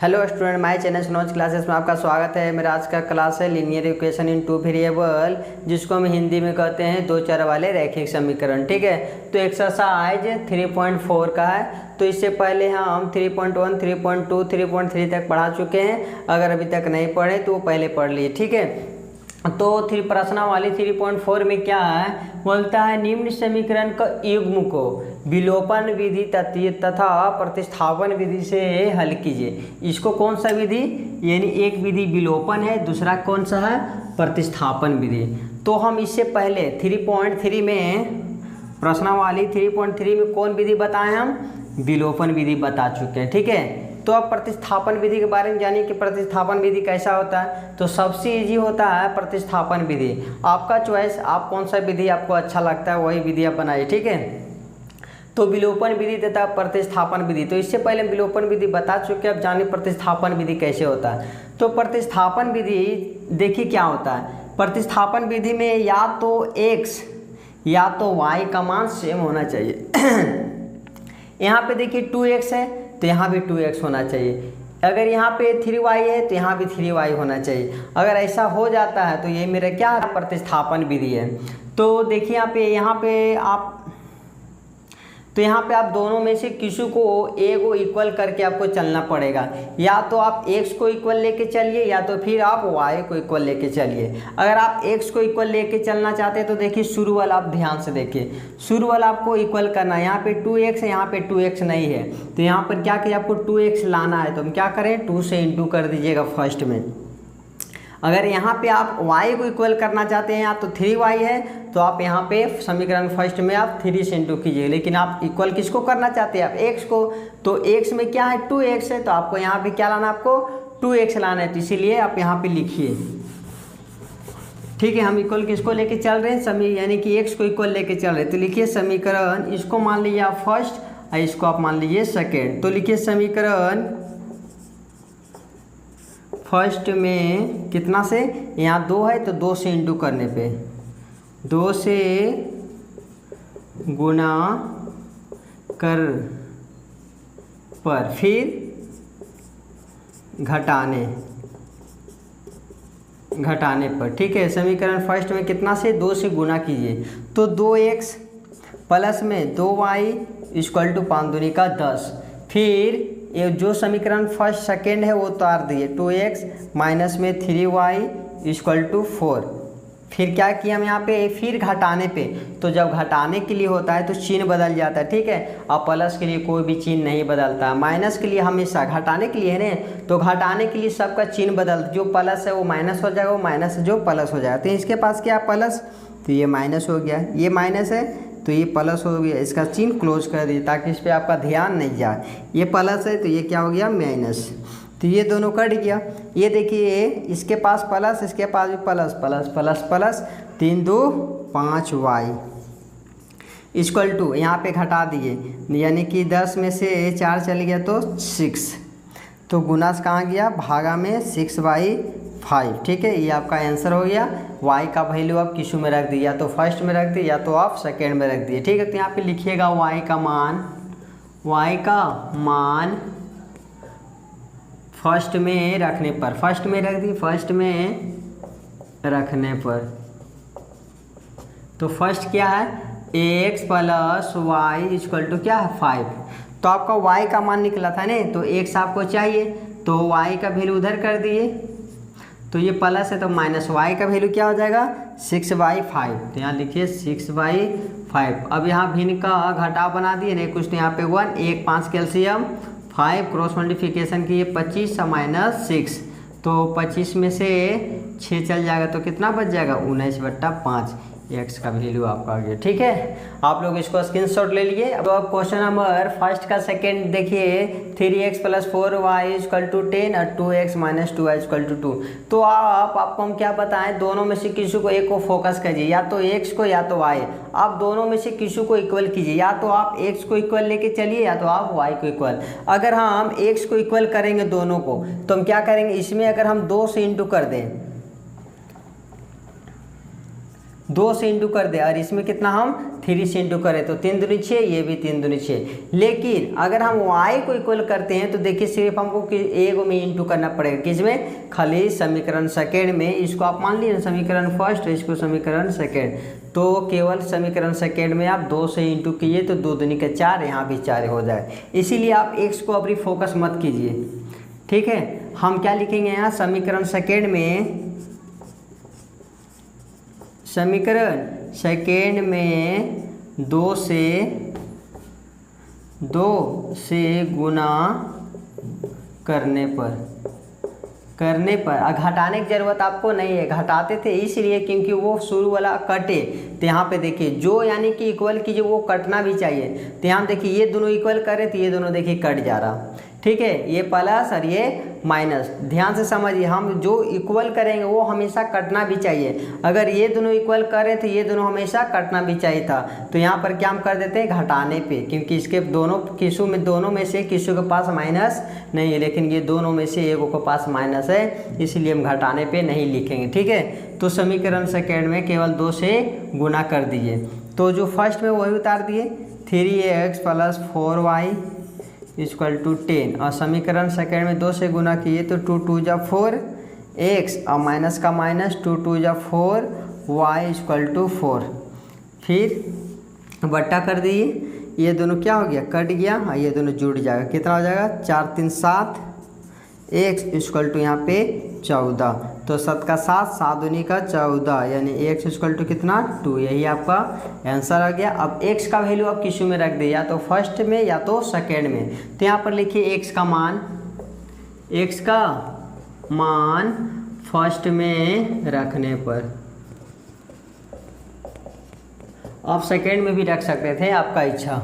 Hello student, my channel snows classes में आपका स्वागत है। मेरा आज का क्लास है linear equation in two variable, जिसको हम हिंदी में कहते हैं दो चर वाले रैखिक समीकरण। ठीक है, तो एक्सरसाइज 3.4 का है। तो इससे पहले हम 3.1, 3.2, 3.3 तक पढ़ा चुके हैं। अगर अभी तक नहीं पढ़े तो वो पहले पढ़ लिए। ठीक है, तो प्रश्नावली 3.4 में क्या है, बोलता है निम्न समीकरण का युग्म को विलोपन विधि तथा प्रतिस्थापन विधि से हल कीजिए। इसको कौन सा विधि, यानी एक विधि विलोपन है, दूसरा कौन सा है, प्रतिस्थापन विधि। तो हम इससे पहले 3.3 में, प्रश्नावली 3.3 में कौन विधि बताएं, हम विलोपन विधि बता चुके हैं। ठीक है, तो अब प्रतिस्थापन विधि के बारे में जानिए कि प्रतिस्थापन विधि कैसा होता है। तो सबसे इजी होता है प्रतिस्थापन विधि। आपका चॉइस, आप कौन सा विधि आपको अच्छा लगता है वही विधि आप बनाइए। ठीक है, तो विलोपन विधि तथा प्रतिस्थापन विधि। तो इससे पहले हम विलोपन विधि बता चुके हैं, अब जानिए प्रतिस्थापन विधि कैसे होता है। तो प्रतिस्थापन विधि देखिए क्या होता है। प्रतिस्थापन विधि में या तो x या तो y का मान सेम होना चाहिए। यहाँ पे देखिए 2x है तो यहाँ भी 2x होना चाहिए। अगर यहाँ पे 3y है तो यहाँ भी 3y होना चाहिए। अगर ऐसा हो जाता है तो ये मेरा क्या प्रतिस्थापन विधि है। तो देखिए यहाँ पे आप दोनों में से किसी को ए को इक्वल करके आपको चलना पड़ेगा। या तो आप x को इक्वल लेके चलिए या तो फिर आप y को इक्वल लेके चलिए। अगर आप x को इक्वल लेके चलना चाहते हैं तो देखिए शुरू वाला आप ध्यान से देखिए, शुरू वाला आपको इक्वल करना है। यहाँ पे 2x है, यहाँ पे 2x नहीं है, तो यहाँ पर क्या किया, आपको 2x लाना है। तो हम क्या करें, 2 से इंटू कर दीजिएगा फर्स्ट में। अगर यहाँ पे आप y को इक्वल करना चाहते हैं, या तो 3y है तो आप यहाँ पे समीकरण फर्स्ट में आप 3 से इंटू कीजिए। लेकिन आप इक्वल किसको करना चाहते हैं, आप x को। तो x में क्या है, 2x है, तो आपको यहाँ पे क्या लाना है, आपको 2x लाना है। तो इसीलिए आप यहाँ पे लिखिए। ठीक है, हम इक्वल किसको लेके चल रहे हैं, यानी कि x को इक्वल लेके चल रहे हैं। तो लिखिए समीकरण, इसको मान लीजिए आप फर्स्ट और इसको आप मान लीजिए सेकेंड। तो लिखिए समीकरण फर्स्ट में कितना से, यहाँ 2 है तो 2 से इंटू करने पे, 2 से गुना कर पर फिर घटाने पर। ठीक है, समीकरण फर्स्ट में कितना से, 2 से गुना कीजिए। तो 2x प्लस में 2y इक्वल टू 5 दूनी का 10। फिर ये जो समीकरण फर्स्ट सेकेंड है वो उतार दिए, 2x माइनस में 3y इक्वल टू 4। फिर क्या किया हम यहाँ पे, फिर घटाने पे। तो जब घटाने के लिए होता है तो चिन्ह बदल जाता है। ठीक है, और प्लस के लिए कोई भी चिन्ह नहीं बदलता है। माइनस के लिए हमेशा, घटाने के लिए है ना, तो घटाने के लिए सबका चिन्ह बदल, जो प्लस है वो माइनस हो जाएगा, वो माइनस जो प्लस हो जाएगा। तो इसके पास क्या प्लस, तो ये माइनस हो गया, ये माइनस है तो ये प्लस हो गया। इसका चिन्ह क्लोज कर दीजिए ताकि इस पर आपका ध्यान नहीं जाए। ये प्लस है तो ये क्या हो गया, माइनस। तो ये दोनों कट गया। ये देखिए इसके पास प्लस, इसके पास भी plus, plus plus plus, 3 2 5y equal to, यहाँ पे घटा दिए, यानी कि 10 में से 4 चल गया तो 6। तो गुना कहाँ गया, भागा में 6/5। ठीक है, ये आपका आंसर हो गया। y का वैल्यू आप किसू में रख दिए, या तो फर्स्ट में रख दिए या तो आप सेकेंड में रख दिए। ठीक है, तो यहाँ पे लिखिएगा y का मान फर्स्ट में रखने पर, फर्स्ट में रख दिए, फर्स्ट में रखने पर। तो फर्स्ट क्या है, x plus y equal to क्या है, 5। तो आपका y का मान निकला था ना, तो x आपको चाहिए, तो y का वैल्यू उधर कर दिए। तो ये प्लस है तो माइनस y का वैल्यू क्या हो जाएगा, 6/5। तो यहाँ लिखिए 6/5। अब यहाँ भिन्न का घटाव बना दिए नहीं कुछ, तो यहाँ पे 1 1 5 कैल्शियम 5 क्रॉस मल्टीप्लिकेशन की 25 माइनस 6। तो 25 में से 6 चल जाएगा तो कितना बच जाएगा, 19/5। x का वैल्यू आपका आ गया। ठीक है, आप लोग इसको स्क्रीनशॉट ले लिए। अब आप क्वेश्चन नंबर फर्स्ट का सेकंड देखिए, 3x plus 4y equal to 10 और 2x minus 2y equal to 2। तो आपको हम क्या बताएं, दोनों में से किसी को एक को फोकस कीजिए, या तो x को या तो y। आप दोनों में से किसी को इक्वल कीजिए, या तो आप x को इक्वल लेके चलिए या तो आप y को इक्वल। अगर हम x को इक्वल करेंगे दोनों को, तो हम क्या करेंगे, इसमें अगर हम 2 से इंटू कर दें 2 से इंटू कर दे और इसमें कितना हम 3 से इंटू करें तो 3 दूनी 6, ये भी 3 दूनी 6। लेकिन अगर हम y को इक्वल करते हैं तो देखिए सिर्फ हमको एक में इंटू करना पड़ेगा, किसमें, खाली समीकरण सेकेंड में। इसको आप मान लीजिए समीकरण फर्स्ट, इसको समीकरण सेकेंड, तो केवल समीकरण सेकेंड में आप 2 से इंटू कीजिए तो 2 दूनी के 4, यहाँ भी 4 हो जाए। इसीलिए आप x को अपनी फोकस मत कीजिए, ठीक है। हम क्या लिखेंगे यहाँ समीकरण सेकेंड में, समीकरण सेकेंड में 2 से गुना करने पर घटाने की ज़रूरत आपको नहीं है, घटाते थे इसलिए क्योंकि वो शुरू वाला कटे। तो यहाँ पे देखिए जो यानी कि इक्वल कीजिए वो कटना भी चाहिए। तो यहाँ देखिए ये दोनों इक्वल करें तो ये दोनों देखिए कट जा रहा, ठीक है, ये प्लस और ये माइनस। ध्यान से समझिए, हम जो इक्वल करेंगे वो हमेशा कटना भी चाहिए। अगर ये दोनों इक्वल करें तो ये दोनों हमेशा कटना भी चाहिए था। तो यहाँ पर क्या हम कर देते हैं घटाने पे, क्योंकि इसके दोनों में से किसी के पास माइनस नहीं है, लेकिन ये दोनों में से एक के पास माइनस है, इसलिए हम घटाने पे नहीं लिखेंगे, ठीक है। तो समीकरण सेकेंड में केवल 2 से गुना कर दीजिए। तो जो फर्स्ट में वही उतार दिए 3x + 4y = 10, और समीकरण सेकेंड में 2 से गुना किए तो 2 × 2 = 4x और माइनस का माइनस 2 × 2 = 4, y = 4। फिर बट्टा कर दिए, ये दोनों क्या हो गया कट गया और ये दोनों जुड़ जाएगा, कितना हो जाएगा 4 × 3 = 7, x = यहाँ पे 14, तो 7 का 7, 7 दूनी का 14, यानी x = कितना 2, यही आपका आंसर आ गया। अब x का वैल्यू आप किसी में रख दे, या तो फर्स्ट में या तो सेकेंड में। तो यहाँ पर लिखिए x का मान फर्स्ट में रखने पर, आप सेकेंड में भी रख सकते थे, आपका इच्छा।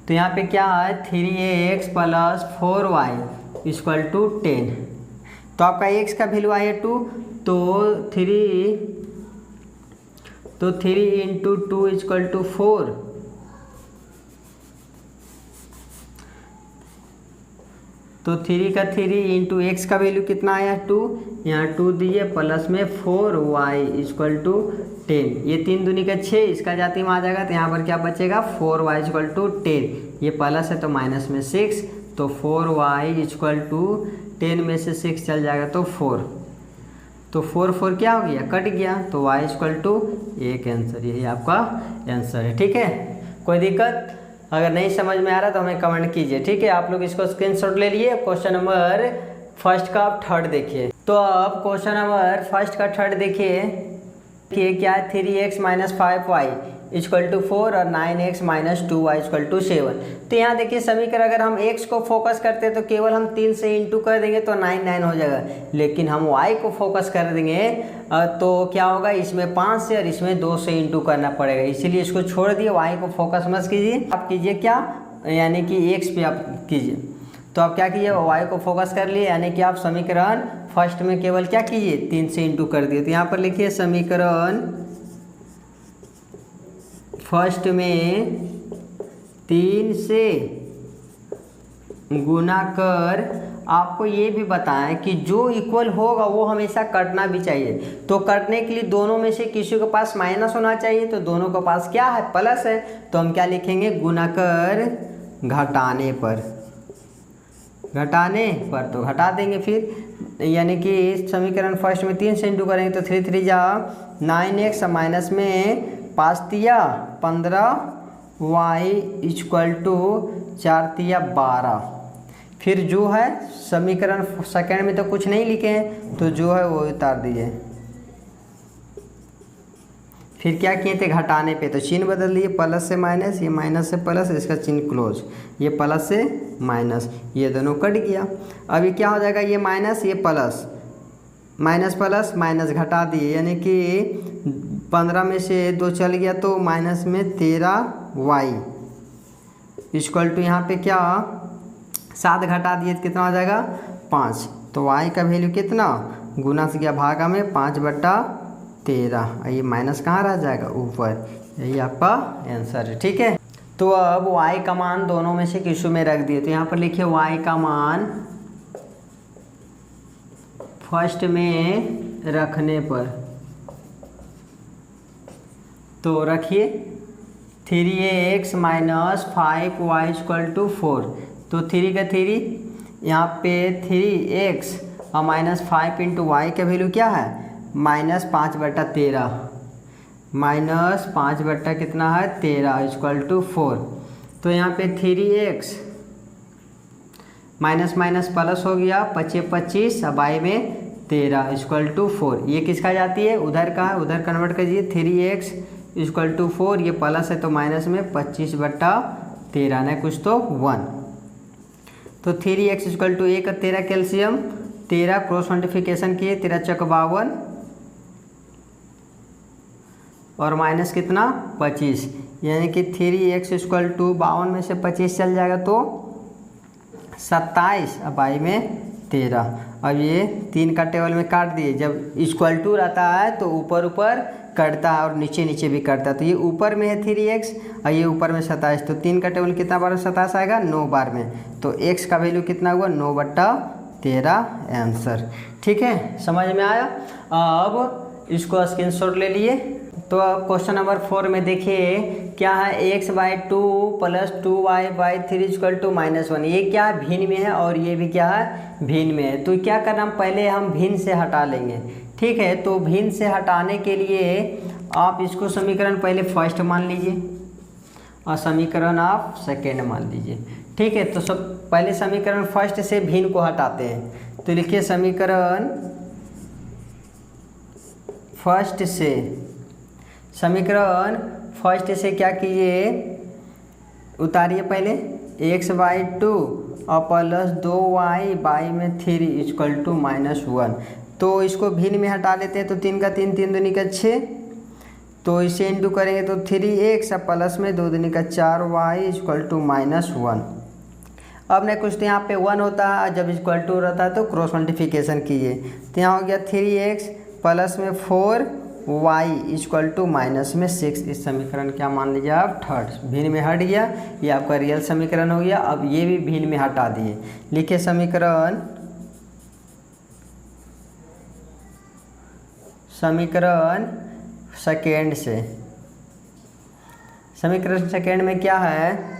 तो यहाँ पे क्या है 3x + 4y = 10, तो आपका x का वैल्यू आया 2, तो 3 × 2 = 4, तो 3 का 3 इंटू x का वैल्यू कितना आया 2, यहाँ 2 दिए प्लस में 4y = 10, ये 3 दूनी का 6, इसका जाती में आ जाएगा, तो यहाँ पर क्या बचेगा 4y = 10, ये प्लस है तो माइनस में 6, तो 4y = 10 में से 6 चल जाएगा तो 4, तो 4 क्या हो गया कट गया, तो y = 1 आंसर, यही आपका आंसर है, ठीक है। कोई दिक्कत अगर नहीं समझ में आ रहा तो हमें कमेंट कीजिए, ठीक है। आप लोग इसको स्क्रीनशॉट ले लिए। क्वेश्चन नंबर फर्स्ट का आप थर्ड देखिए। तो अब क्वेश्चन नंबर फर्स्ट का थर्ड देखिए कि क्या है 3x - 5y = 4 और 9x - 2y = 7। तो यहाँ देखिए समीकरण अगर हम x को फोकस करते हैं तो केवल हम 3 से इंटू कर देंगे तो 9 हो जाएगा, लेकिन हम y को फोकस कर देंगे तो क्या होगा, इसमें 5 से और इसमें 2 से इंटू करना पड़ेगा, इसीलिए इसको छोड़ दिए, y को फोकस मत कीजिए, आप कीजिए क्या, यानी कि x पे आप कीजिए। तो आप क्या कीजिए y को फोकस कर लिए, यानी कि आप समीकरण फर्स्ट में केवल क्या कीजिए 3 से इंटू कर दिए। तो यहाँ पर लिखिए समीकरण फर्स्ट में 3 से गुना कर, आपको ये भी बताएं कि जो इक्वल होगा वो हमेशा कटना भी चाहिए। तो कटने के लिए दोनों में से किसी के पास माइनस होना चाहिए, तो दोनों के पास क्या है प्लस है, तो हम क्या लिखेंगे गुना कर घटाने पर, तो घटा देंगे फिर, यानी कि इस समीकरण फर्स्ट में 3 से इंटू करेंगे तो 3 × 3 = 9x माइनस में 5 × 15 y = 4 × 12। फिर जो है समीकरण सेकेंड में तो कुछ नहीं लिखे हैं, तो जो है वो उतार दीजिए। फिर क्या किए थे घटाने पे, तो चिन्ह बदल दिए, प्लस से माइनस, ये माइनस से प्लस, इसका चिन्ह क्लोज, ये प्लस से माइनस, ये दोनों कट गया। अभी क्या हो जाएगा, ये माइनस ये प्लस, माइनस प्लस माइनस घटा दिए, यानी कि 15 में से 2 चल गया तो माइनस में 13y = यहाँ पे क्या 7 घटा दिए तो कितना हो जाएगा 5, तो y का वैल्यू कितना गुना से गया भागा में 5/13, ये माइनस कहाँ रह जाएगा ऊपर, यही आपका आंसर है, ठीक है। तो अब y का मान दोनों में से किसी में रख दिए, तो यहाँ पर लिखिए y का मान फर्स्ट में रखने पर, तो रखिए 3x minus 5y equal to 4। तो 3 का 3 यहाँ पे 3x और माइनस 5 इंटू वाई का वैल्यू क्या है -5/13, -5 बट्टा कितना है 13 इक्वल टू 4। तो यहाँ पे 3x माइनस माइनस प्लस हो गया 25 और बाई में 13 इक्वल टू 4। ये किसका जाती है उधर का है, उधर कन्वर्ट कीजिए 3x इक्वल टू 4, ये प्लस है तो माइनस में 25/13 नहीं कुछ तो 1। तो 3x equal to 1 13 calcium 13 cross multiplication किए 13 चौक 52 और माइनस कितना 25, यानी कि 3x इक्वल टू 52 में से 25 चल जाएगा तो 27 और बाई में 13। अब ये 3 का टेबल में काट दिए, जब इक्वल टू रहता है तो ऊपर ऊपर कटता है और नीचे नीचे भी कटता है। तो ये ऊपर में है 3x और ये ऊपर में 27, तो 3 का टेबल कितना बार 27 आएगा 9 बार में। तो x का वैल्यू कितना हुआ 9/13 आंसर। ठीक है, समझ में आया। अब इसको स्क्रीनशॉट ले लिए। तो अब क्वेश्चन नंबर 4 में देखिए क्या है x/2 plus 2y/3 equal to -1। ये क्या है भिन्न में है और ये भी क्या है भिन्न में है। तो क्या करना पहले हम भिन्न से हटा लेंगे। ठीक है, तो भिन्न से हटाने के लिए आप इसको समीकरण पहले फर्स्ट मान लीजिए और समीकरण आप सेकेंड मान लीजिए। ठीक है, तो सब पहले समीकरण फर्स्ट से भिन्न को हटाते हैं। तो लिखिए समीकरण फर्स्ट से, समीकरण फर्स्ट से क्या कीजिए उतारिए पहले x/2 और प्लस 2y/3 इक्वल टू -1। तो इसको भिन्न में हटा लेते हैं। तो 3 का 3 3 दूनी का 6, तो इसे इंटू करेंगे तो 3x और प्लस में 2 दूनी का 4y इक्वल टू -1। अब नहीं कुछ तो यहाँ पे 1 होता है, जब इक्वल टू रहता है तो क्रॉस मल्टीप्लिकेशन कीजिए। तो यहाँ हो गया 3x प्लस में 4y इक्वल टू माइनस में 6। इस समीकरण क्या मान लीजिए आप थर्ड, भिन्न में हट गया, ये आपका रियल समीकरण हो गया। अब ये भी भिन्न में हटा दिए। लिखिए समीकरण सेकेंड से, समीकरण सेकेंड में क्या है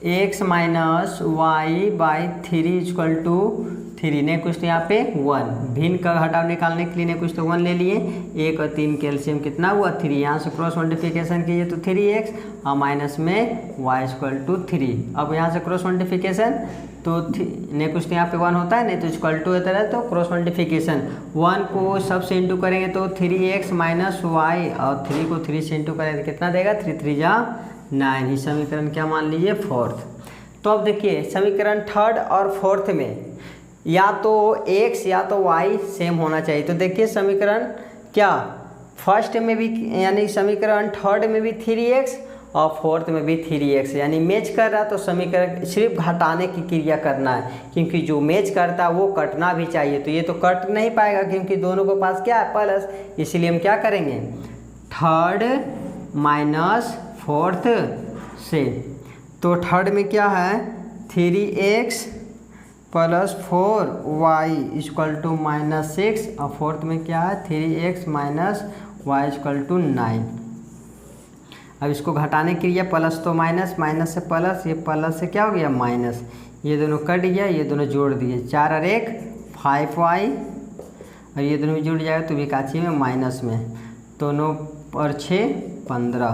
x minus y/3 equal to 3 ने कुछ तो यहाँ पे 1, भिन्न का घटाव निकालने के लिए ने कुछ तो 1 ले लिए। 1 और 3 कैल्शियम कितना हुआ 3, यहाँ से क्रॉस मल्टीप्लिकेशन कीजिए तो 3x और माइनस में y इक्वल टू 3। अब यहाँ से क्रॉस मल्टीप्लिकेशन तो ने कुछ तो यहाँ पे 1 होता है, नहीं तो इक्वल टू होता है। तो क्रॉस मल्टीप्लिकेशन 1 को सबसे इंटू करेंगे तो 3x माइनस y और 3 को 3 से इंटू करेंगे तो कितना देगा 3 3 जा 9। ही समीकरण क्या मान लीजिए फोर्थ। तो अब देखिए समीकरण थर्ड और फोर्थ में या तो x या तो y सेम होना चाहिए। तो देखिए समीकरण क्या फर्स्ट में भी यानी समीकरण थर्ड में भी 3x और फोर्थ में भी 3x यानी मैच कर रहा है। तो समीकरण सिर्फ घटाने की क्रिया करना है, क्योंकि जो मैच करता है वो कटना भी चाहिए। तो ये तो कट नहीं पाएगा क्योंकि दोनों के पास क्या है प्लस, इसलिए हम क्या करेंगे थर्ड माइनस फोर्थ से। तो थर्ड में क्या है 3x plus 4y equal to -6 और फोर्थ में क्या है 3x minus y equal to 9। अब इसको घटाने के लिए प्लस तो माइनस, माइनस से प्लस, ये प्लस से क्या हो गया माइनस, ये दोनों कट गया, ये दोनों जोड़ दिए 4 और 1 5y और ये दोनों जुड़ जाएगा तो विकाची में माइनस में। तो 9 और 6 15,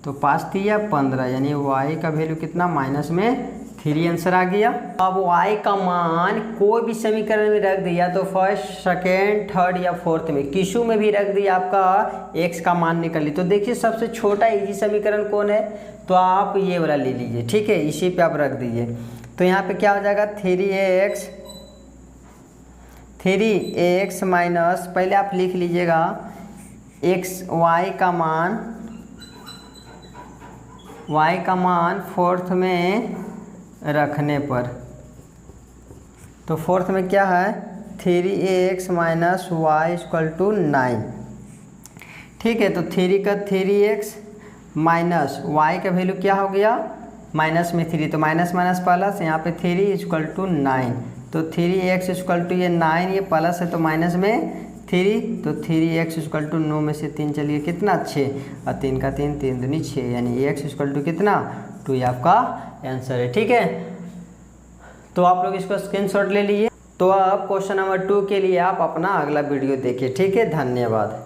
तो 5 दिया 15 यानी y का वैल्यू कितना माइनस में 3 आंसर आ गया। अब y का मान कोई भी समीकरण में रख दिया तो फर्स्ट सेकेंड थर्ड या फोर्थ में किसी में भी रख दिया आपका x का मान निकल ली। तो देखिए सबसे छोटा इजी समीकरण कौन है, तो आप ये वाला ले लीजिए। ठीक है, इसी पे आप रख दीजिए। तो यहाँ पे क्या हो जाएगा 3x माइनस, पहले आप लिख लीजिएगा y का मान फोर्थ में रखने पर, तो फोर्थ में क्या है 3x minus y equal to 9। ठीक है, तो 3 का 3x माइनस y का वैल्यू क्या हो गया माइनस में 3, तो माइनस माइनस प्लस, यहाँ पे 3 इक्वल टू 9। तो 3x इक्वल टू ये 9, ये प्लस है तो माइनस में 3, तो 3x इक्वल टू 9 में से 3 चलिए कितना 6, और 3 का 3, 3 दूनी 6, यानी x इक्वल टू कितना 2, ये आपका आंसर है। ठीक है, तो आप लोग इसको स्क्रीनशॉट ले लीजिए। तो अब क्वेश्चन नंबर 2 के लिए आप अपना अगला वीडियो देखिए। ठीक है, धन्यवाद।